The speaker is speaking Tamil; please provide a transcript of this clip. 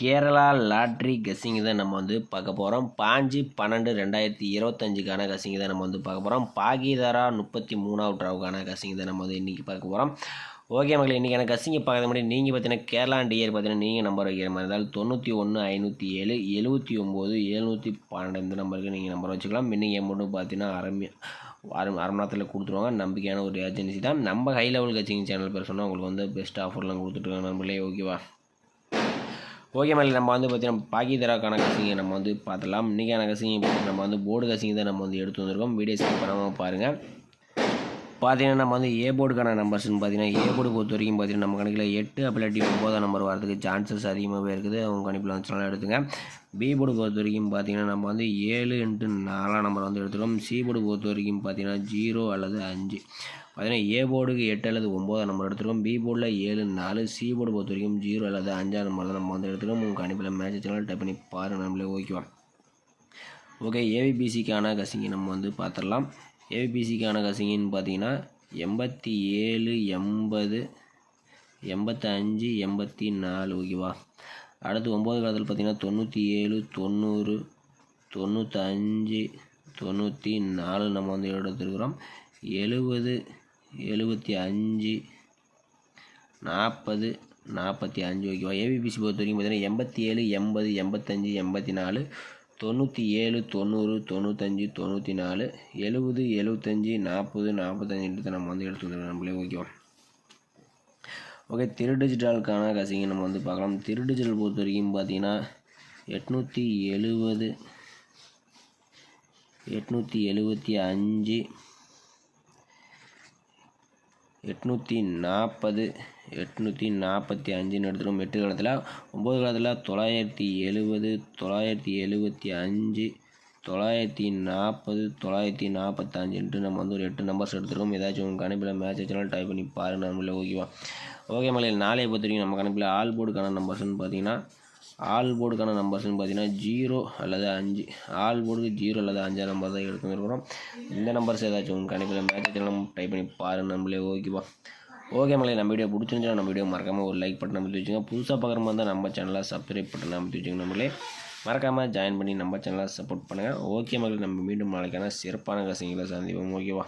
கேரளா லாட்ரி கெஸ்ஸிங் தான் நம்ம வந்து பார்க்க போகிறோம். 5/12/2025க்கான கெஸ்ஸிங் தான் நம்ம வந்து பார்க்க போகிறோம். பாகிதாரா 33வது ட்ராவுக்கான கெஸ்ஸிங் தான் நம்ம வந்து இன்றைக்கி பார்க்க போகிறோம். ஓகே மக்களே, இன்றைக்கான கெஸ்ஸிங்கை பார்க்குற மாதிரி நீங்கள் பார்த்தீங்கன்னா கேரளா அண்ட் இயர் பார்த்தீங்கன்னா நீங்கள் நம்பர் வைக்கிற மாதிரி இருந்தால் 91 507 79 712 இந்த நம்பருக்கு நீங்கள் நம்பர் வச்சுக்கலாம். இன்னைக்கு அமௌண்ட்டு பார்த்தீங்கன்னா அரை மணி நேரத்தில் கொடுத்துருவாங்க. நம்பிக்கையான ஒரு ஏஜென்சி தான். நம்ம ஹை லெவல் கெஸ்ஸிங் சேனல் பேர் சொன்னால் உங்களுக்கு வந்து பெஸ்ட் ஆஃபர்லாம் கொடுத்துட்ருக்காங்க நம்மளே. ஓகேவா? ஓகே மேலே நம்ம வந்து பார்த்தீங்கன்னா பாகிதாராக்கான கசிங்கை நம்ம வந்து பார்த்துலாம். இன்றைக்கான கசிங்கை நம்ம வந்து போர்டு கசிங்கை தான் நம்ம வந்து எடுத்து வந்திருக்கோம். வீடியோ ஸ்கிப் பண்ணாமல் பாருங்கள். பார்த்தீங்கன்னா நம்ம வந்து ஏ போர்டுக்கான நம்பர்ஸ்னு பார்த்தீங்கன்னா ஏ போர்டு பொறுத்த வரைக்கும் பார்த்தீங்கன்னா நம்ம கணக்கில் 8 அப்படி 9 நம்பர் வரதுக்கு சான்சஸ் அதிகமாகவே இருக்குது. அவங்க கணிப்பில் வந்துச்சுனாலும் எடுத்துங்க. பி போர்டு பொறுத்த வரைக்கும் பார்த்தீங்கன்னா நம்ம வந்து 7 × 4 நம்பர் வந்து எடுத்துருக்கோம். சி போர்டு பொறுத்த வரைக்கும் பார்த்தீங்கன்னா 0 அல்லது 5. பார்த்தீங்கன்னா ஏ போர்டுக்கு 8 அல்லது 9 நம்பர் எடுத்துருக்கோம். பி போர்டில் 7 4. சி போர்டு பொறுத்த வரைக்கும் 0 அல்லது 5 நம்பர் தான் நம்ம வந்து எடுத்துருக்கோம். உங்கள் கணிப்பில் மேட்ச் சேனல் டைப் பண்ணி பாருங்கள் நம்மளே. ஓகேவா? ஓகே, ஏவிபிசிக்கான கசிங்கை நம்ம வந்து பார்த்துடலாம். ஏவிபிசிக்கான கசிங்கின்னு பார்த்தீங்கன்னா 87 80 85 84. ஓகேவா? அடுத்து 9 காலத்தில் பார்த்தீங்கன்னா 97 90 95 94 நம்ம வந்து எடுத்துருக்குறோம். 70 75 40 45. ஓகேவா? ஏவிபிசி பொறுத்த வரைக்கும் பார்த்தீங்கன்னா 87 80 85 84 97 90 95 94 70 75 40 45 நம்ம வந்து எடுத்துக்கிறோம் நம்மளே. ஓகேவா? ஓகே, திரு டிஜிட்டலுக்கான கசிங்கை நம்ம வந்து பார்க்கலாம். திரு டிஜிட்டல் பொறுத்த வரைக்கும் பார்த்தீங்கன்னா 870 875 840 845 எடுத்துருக்கோம். 8 காலத்தில் 9 காலத்தில் 970 975 940 945 நம்ம வந்து ஒரு 8 நம்பர்ஸ் எடுத்துருக்கோம். ஏதாச்சும் உங்கள் கணிப்பில் மேட்ச் வச்சுனாலும் டைப் பண்ணி பாருங்கள் நம்மளே. ஓகேவா? ஓகே மலை, நாளையை பொறுத்த வரைக்கும் நம்ம கணிப்பில் ஆல் போர்டுக்கான நம்பர்ஸ்னு பார்த்தீங்கன்னா 0 அல்லது 5. ஆல் போர்டுக்கு 0 அல்லது 5 நம்பர் தான் எடுத்து வந்துருக்கிறோம். இந்த நம்பர்ஸ் ஏதாச்சும் உங்கள் கணிப்பில் மேட்ச் வச்சுனாலும் டைப் பண்ணி பாருங்கள் நம்மளே. ஓகேவா? ஓகே மலை, நம்ம வீடியோ பிடிச்சிருந்துச்சா நம்ம வீடியோ மறக்காமல் ஒரு லைக் பட்டன் அமைத்து வச்சுங்க. புதுசாக பார்க்குற மாதிரி தான் நம்ம சேனலை சப்ஸ்கிரைப் பட்டன் அமைத்து வச்சுங்க. நம்மளே மறக்காமல் ஜாயின் பண்ணி நம்ம சேனலை சப்போர்ட் பண்ணுங்கள். ஓகே மலை, நம்ம மீண்டும் நாளைக்கான சிறப்பான கசிங்களை சந்திப்போம். ஓகேவா?